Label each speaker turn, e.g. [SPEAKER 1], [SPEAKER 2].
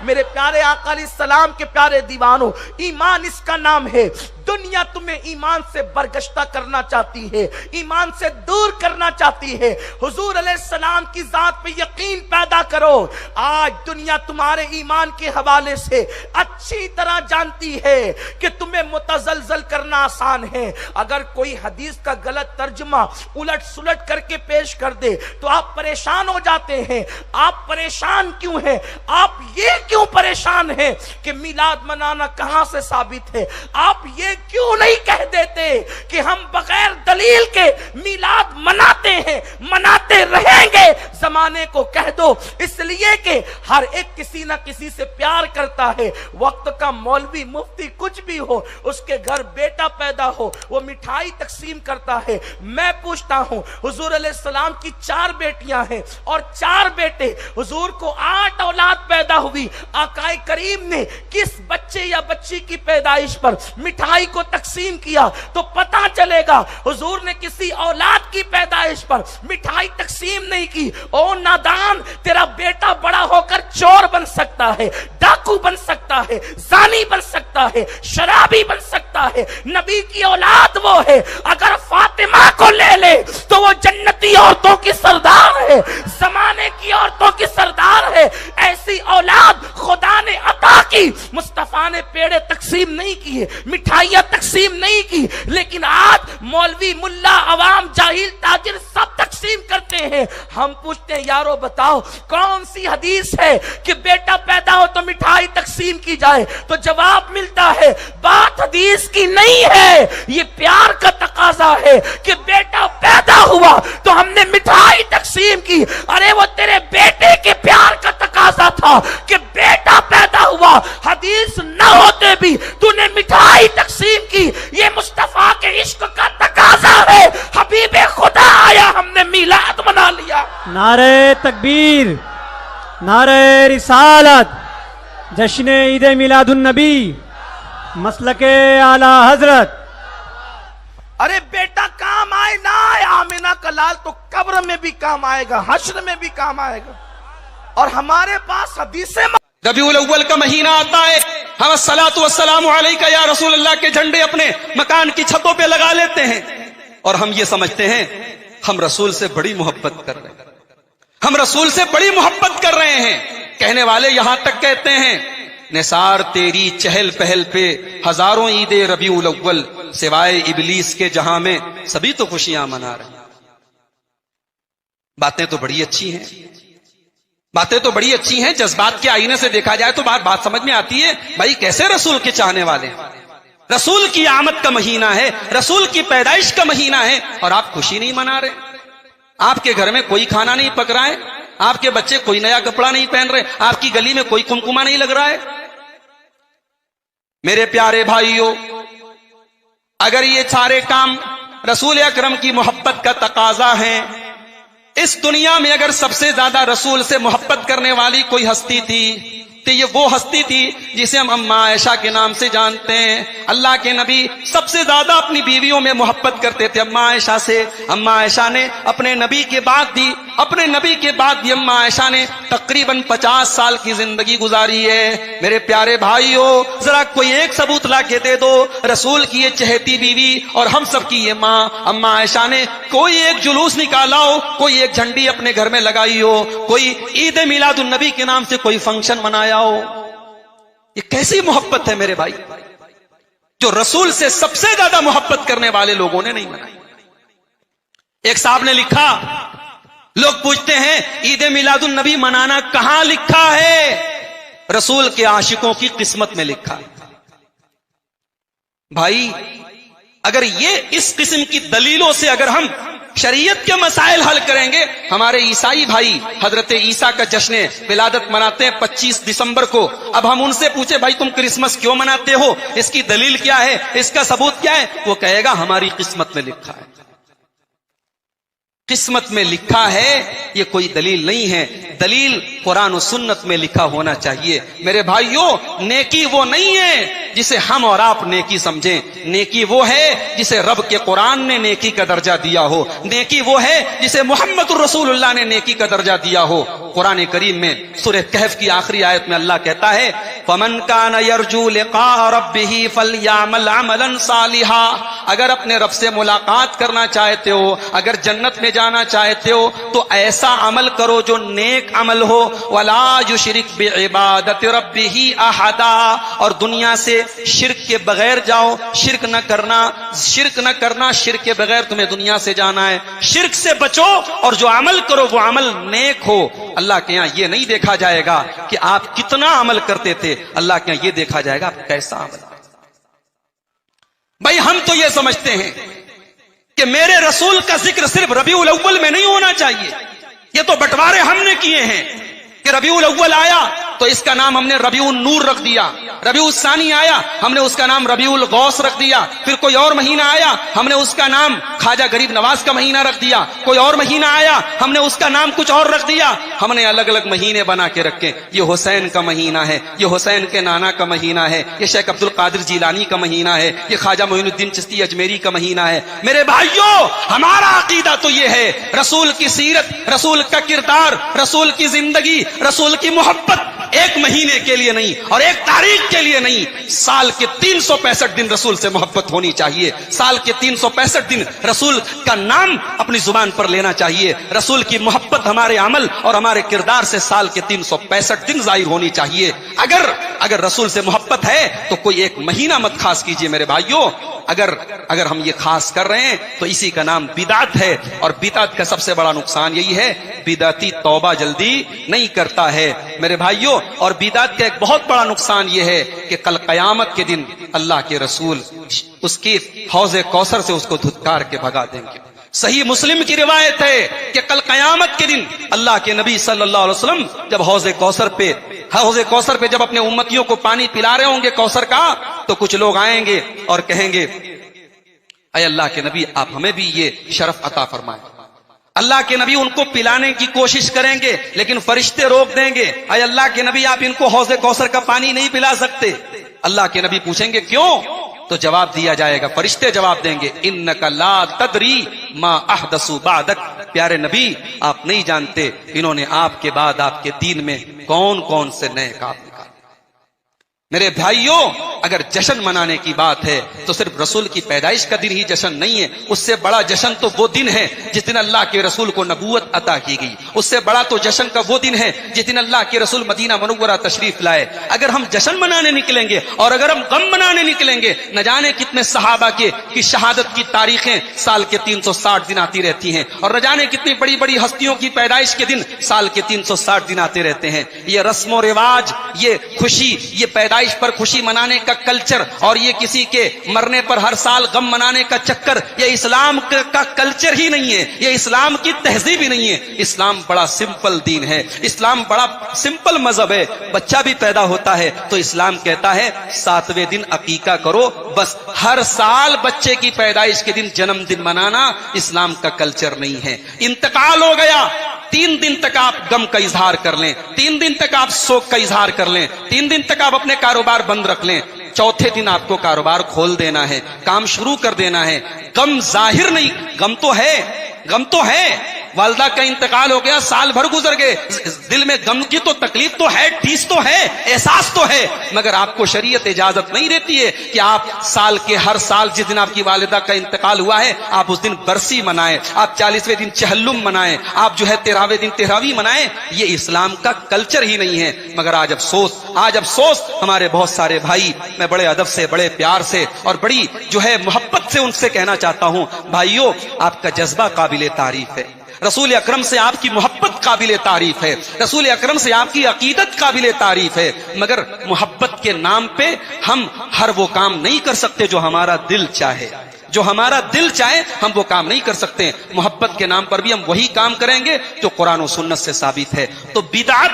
[SPEAKER 1] میرے پیارے آقا علیہ السلام کے پیارے دیوانوں، ایمان اس کا نام ہے۔ دنیا تمہیں ایمان سے برگشتہ کرنا چاہتی ہے، ایمان سے دور کرنا چاہتی ہے۔ حضور علیہ السلام کی ذات پہ یقین پیدا کرو۔ آج دنیا تمہارے ایمان کے حوالے سے اچھی طرح جانتی ہے کہ تمہیں متزلزل کرنا آسان ہے۔ اگر کوئی حدیث کا غلط ترجمہ الٹ سلٹ کر کے پیش کر دے تو آپ پریشان ہو جاتے ہیں۔ آپ پریشان کیوں ہیں؟ آپ یہ کیوں پریشان ہیں کہ میلاد منانا کہاں سے ثابت ہے؟ آپ یہ کیوں نہیں کہہ دیتے کہ ہم بغیر دلیل کے میلاد مناتے ہیں، مناتے رہیں گے؟ زمانے کو کہہ دو، اس لیے کہ ہر ایک کسی نہ کسی سے پیار کرتا ہے۔ وقت کا مولوی مفتی کچھ بھی ہو، اس کے گھر بیٹا پیدا ہو، وہ مٹھائی تقسیم کرتا ہے۔ میں پوچھتا ہوں، حضور علیہ السلام کی 4 بیٹیاں ہیں اور 4 بیٹے، حضور کو 8 اولاد پیدا ہوئی۔ آقائے کریم نے کس بچے یا بچی کی پیدائش پر مٹھائی کو تقسیم کیا تو پتہ چلے گا حضور نے کسی اولاد کی پیدائش پر مٹھائی تقسیم نہیں کی۔ او نادان، تیرا بیٹا بڑا ہو کر چور بن سکتا ہے، ڈاکو بن سکتا ہے، زانی بن سکتا ہے، شرابی بن سکتا ہے۔ نبی کی اولاد وہ ہے، اگر فاطمہ کو لے لے تو وہ جنتی عورتوں کی سردار ہے، زمانے کی عورتوں کی سردار ہے۔ ایسی اولاد خدا نے عطا کی۔ مصطفیٰ نے پیڑے تقسیم نہیں کیے، مٹھائیاں تقسیم نہیں کی، لیکن آج مولوی، ملا، عوام، جاہل، تاجر سب تقسیم کرتے ہیں۔ ہم پوچھتے ہیں یارو بتاؤ کون سی حدیث ہے کہ بیٹا پیدا ہو تو مٹھائی تقسیم کی جائے؟ تو جواب ملتا ہے بات حدیث کی نہیں ہے، یہ پیار کا تقاضا ہے کہ بیٹا پیدا ہوا تو ہم نے مٹھائی تقسیم کی۔ ارے وہ تیرے بیٹے کے پیار کا تقاضا تھا کہ بیٹا پیدا ہوا، حدیث نہ ہوتے بھی تو نے مٹھائی تقسیم کی۔ یہ مصطفیٰ کے عشق کا تقاضا ہے۔ حبیب خدا آیا، ہم نے میلاد منا لیا۔
[SPEAKER 2] نعرہ تکبیر، نعرہ رسالت، جشن عید میلاد النبی، مسلک اعلی حضرت۔
[SPEAKER 1] ارے بیٹا کام آئے نہ آئے، آمینہ کا لال تو قبر میں بھی کام آئے گا، حشر میں بھی کام آئے گا۔ اور ہمارے پاس حدیثیں
[SPEAKER 3] ربیع الاول کا مہینہ آتا ہے، ہم الصلاۃ والسلام علیکہ یا رسول اللہ کے جھنڈے اپنے مکان کی چھتوں پہ لگا لیتے ہیں، اور ہم یہ سمجھتے ہیں ہم رسول سے بڑی محبت کر رہے ہیں، ہم رسول سے بڑی محبت کر رہے ہیں۔ کہنے والے یہاں تک کہتے ہیں نثار تیری چہل پہل پہ ہزاروں عید ربیع الاول، سوائے ابلیس کے جہاں میں سبھی تو خوشیاں منا رہے ہیں۔ باتیں تو بڑی اچھی ہیں، باتیں تو بڑی اچھی ہیں، جذبات کے آئینے سے دیکھا جائے تو بات سمجھ میں آتی ہے بھائی کیسے رسول کے چاہنے والے ہیں۔ رسول کی آمد کا مہینہ ہے، رسول کی پیدائش کا مہینہ ہے، اور آپ خوشی نہیں منا رہے۔ آپ کے گھر میں کوئی کھانا نہیں پک رہا ہے، آپ کے بچے کوئی نیا کپڑا نہیں پہن رہے، آپ کی گلی میں کوئی کمکما نہیں لگ رہا ہے۔ میرے پیارے بھائیوں، اگر یہ سارے کام رسول اکرم کی محبت کا تقاضا ہیں، اس دنیا میں اگر سب سے زیادہ رسول سے محبت کرنے والی کوئی ہستی تھی تو یہ وہ ہستی تھی جسے ہم اماں عائشہ کے نام سے جانتے ہیں۔ اللہ کے نبی سب سے زیادہ اپنی بیویوں میں محبت کرتے تھے اماں عائشہ سے۔ اماں عائشہ نے اپنے نبی کے بعد دی، اپنے نبی کے بعد بھی اماں عائشہ نے تقریباً 50 سال کی زندگی گزاری ہے۔ میرے پیارے بھائیوں، ذرا کوئی ایک ثبوت لا کے دے دو رسول کی یہ چہیتی بیوی اور ہم سب کی یہ ماں اماں عائشہ نے کوئی ایک جلوس نکالا ہو، کوئی ایک جھنڈی اپنے گھر میں لگائی ہو، کوئی عید میلاد النبی کے نام سے کوئی فنکشن منایا ہو؟ یہ کیسی محبت ہے میرے بھائی جو رسول سے سب سے زیادہ محبت کرنے والے لوگوں نے نہیں منائی۔ ایک صاحب نے لکھا، لوگ پوچھتے ہیں عید میلاد النبی منانا کہاں لکھا ہے؟ رسول کے عاشقوں کی قسمت میں لکھا۔ بھائی اگر یہ اس قسم کی دلیلوں سے اگر ہم شریعت کے مسائل حل کریں گے، ہمارے عیسائی بھائی حضرت عیسیٰ کا جشن ولادت مناتے ہیں 25 دسمبر کو، اب ہم ان سے پوچھیں بھائی تم کرسمس کیوں مناتے ہو، اس کی دلیل کیا ہے، اس کا ثبوت کیا ہے؟ وہ کہے گا ہماری قسمت میں لکھا ہے۔ قسمت میں لکھا ہے یہ کوئی دلیل نہیں ہے، دلیل قرآن و سنت میں لکھا ہونا چاہیے۔ میرے بھائیوں، نیکی وہ نہیں ہے جسے ہم اور آپ نیکی سمجھیں، نیکی وہ ہے جسے رب کے قرآن نے نیکی کا درجہ دیا ہو، نیکی وہ ہے جسے محمد الرسول اللہ نے نیکی کا درجہ دیا ہو۔ قرآن کریم میں سورہ کہف کی آخری آیت میں اللہ کہتا ہے فَمَنْ كَانَ يَرْجُو لِقَاءَ رَبِّهِ فَلْيَعْمَلْ عَمَلًا صَالِحًا، اگر اپنے رب سے ملاقات کرنا چاہتے ہو، اگر جنت میں جانا چاہتے ہو تو ایسا عمل کرو جو نیک عمل ہو، وَلَا يُشْرِكْ بِعِبَادَةِ رَبِّهِ أَحَدًا، اور دنیا سے شرک کے بغیر جاؤ، شرک نہ کرنا، شرک کے بغیر تمہیں دنیا سے جانا ہے، شرک سے بچو اور جو عمل کرو وہ عمل نیک ہو۔ اللہ کے ہاں یہ نہیں دیکھا جائے گا کہ آپ کتنا عمل کرتے تھے، اللہ کے ہاں یہ دیکھا جائے گا آپ کیسا عمل کرتے۔ بھائی ہم تو یہ سمجھتے ہیں کہ میرے رسول کا ذکر صرف ربیع الاول میں نہیں ہونا چاہیے، یہ تو بٹوارے ہم نے کیے ہیں کہ ربیع الاول آیا تو اس کا نام ہم نے ربیع النور رکھ دیا، ربیع الثانی آیا ہم نے اس کا نام ربیع الغوث رکھ دیا، پھر کوئی اور مہینہ آیا ہم نے اس کا نام خواجہ غریب نواز کا مہینہ رکھ دیا، کوئی اور مہینہ آیا ہم نے اس کا نام کچھ اور رکھ دیا، ہم نے الگ الگ مہینے بنا کے رکھے، یہ حسین کا مہینہ ہے، یہ حسین کے نانا کا مہینہ ہے، یہ شیخ عبد القادر جیلانی کا مہینہ ہے، یہ خواجہ معین الدین چشتی اجمیری کا مہینہ ہے۔ میرے بھائیوں ہمارا عقیدہ تو یہ ہے رسول کی سیرت، رسول کا کردار، رسول کی زندگی، رسول کی محبت ایک مہینے کے لیے نہیں اور ایک تاریخ کے لیے نہیں، سال کے 365 دن رسول سے محبت ہونی چاہیے، سال کے 365 دن رسول کا نام اپنی زبان پر لینا چاہیے، رسول کی محبت ہمارے عمل اور ہمارے کردار سے سال کے 365 دن ظاہر ہونی چاہیے۔ اگر رسول سے محبت ہے تو کوئی ایک مہینہ مت خاص کیجئے میرے بھائیوں، اگر ہم یہ خاص کر رہے ہیں تو اسی کا نام بدعت ہے، اور بدعت کا سب سے بڑا نقصان یہی ہے بدعتی توبہ جلدی نہیں کرتا ہے میرے بھائیوں، اور بدعت کا ایک بہت بڑا نقصان یہ ہے کہ کل قیامت کے دن اللہ کے رسول اس کی حوض کوثر سے اس کو دھتکار کے بھگا دیں گے۔ صحیح مسلم کی روایت ہے کہ کل قیامت کے دن اللہ کے نبی صلی اللہ علیہ وسلم جب حوض کوثر پہ جب اپنے امتیوں کو پانی پلا رہے ہوں گے کوثر کا، تو کچھ لوگ آئیں گے اور کہیں گے اے اللہ کے نبی آپ ہمیں بھی یہ شرف عطا فرمائیں۔ اللہ کے نبی ان کو پلانے کی کوشش کریں گے لیکن فرشتے روک دیں گے، اے اللہ کے نبی آپ ان کو حوض کوثر کا پانی نہیں پلا سکتے۔ اللہ کے نبی پوچھیں گے کیوں؟ تو جواب دیا جائے گا، فرشتے جواب دیں گے انک لا تدری ما احدثوا بعدک، پیارے نبی آپ نہیں جانتے انہوں نے آپ کے بعد آپ کے دین میں کون کون سے نئے کام نکالے۔ میرے بھائیوں اگر جشن منانے کی بات ہے تو صرف رسول کی پیدائش کا دن ہی جشن نہیں ہے، اس سے بڑا جشن تو وہ دن ہے جس دن اللہ کے رسول کو نبوت عطا کی گئی، اس سے بڑا تو جشن کا وہ دن ہے جس دن اللہ کے رسول مدینہ منورہ تشریف لائے۔ اگر ہم جشن منانے نکلیں گے اور اگر ہم غم منانے نکلیں گے، نہ جانے کتنے صحابہ کی شہادت کی تاریخیں سال کے 360 دن آتی رہتی ہیں، اور نہ جانے کتنی بڑی بڑی ہستیوں کی پیدائش کے دن سال کے 360 دن آتے رہتے ہیں۔ یہ رسم و رواج، یہ خوشی، یہ پیدائش پر خوشی منانے کا کلچر اور یہ کسی کے مرنے پر ہر سال غم منانے کا چکر، یہ اسلام کا کلچر ہی نہیں ہے، یہ اسلام کی تہذیب ہی نہیں ہے۔ اسلام بڑا سمپل دین ہے، اسلام بڑا سمپل مذہب ہے۔ بچہ بھی پیدا ہوتا ہے تو اسلام کہتا ہے 7ویں دن عقیقہ کرو، بس ہر سال بچے کی پیدائش کے دن جنم دن منانا اسلام کا کلچر نہیں ہے۔ انتقال ہو گیا 3 دن تک آپ غم کا اظہار کر لیں، 3 دن تک آپ شوق کا اظہار کر لیں، 3 دن تک آپ اپنے کاروبار بند رکھ لیں، چوتھے دن آپ کو کاروبار کھول دینا ہے، کام شروع کر دینا ہے۔ غم ظاہر نہیں، غم تو ہے، والدہ کا انتقال ہو گیا، سال بھر گزر گئے، دل میں غم کی تو تکلیف تو ہے، ٹھیس تو ہے، احساس تو ہے، مگر آپ کو شریعت اجازت نہیں دیتی ہے کہ آپ سال کے ہر سال جس دن آپ کی والدہ کا انتقال ہوا ہے آپ اس دن برسی منائیں، آپ 40ویں دن چہلم منائیں، آپ جو ہے 13ویں دن تہراوی منائیں۔ یہ اسلام کا کلچر ہی نہیں ہے۔ مگر آج افسوس ہمارے بہت سارے بھائی، میں بڑے ادب سے، بڑے پیار سے اور بڑی جو ہے محبت سے ان سے کہنا چاہتا ہوں، بھائیوں آپ کا جذبہ قابل تعریف ہے، رسول اکرم سے آپ کی محبت قابل تعریف ہے، رسول اکرم سے آپ کی عقیدت قابل تعریف ہے، مگر محبت کے نام پہ ہم ہر وہ کام نہیں کر سکتے جو ہمارا دل چاہے، ہم وہ کام نہیں کر سکتے۔ محبت کے نام پر بھی ہم وہی کام کریں گے جو قرآن و سنت سے ثابت ہے۔ تو بدعت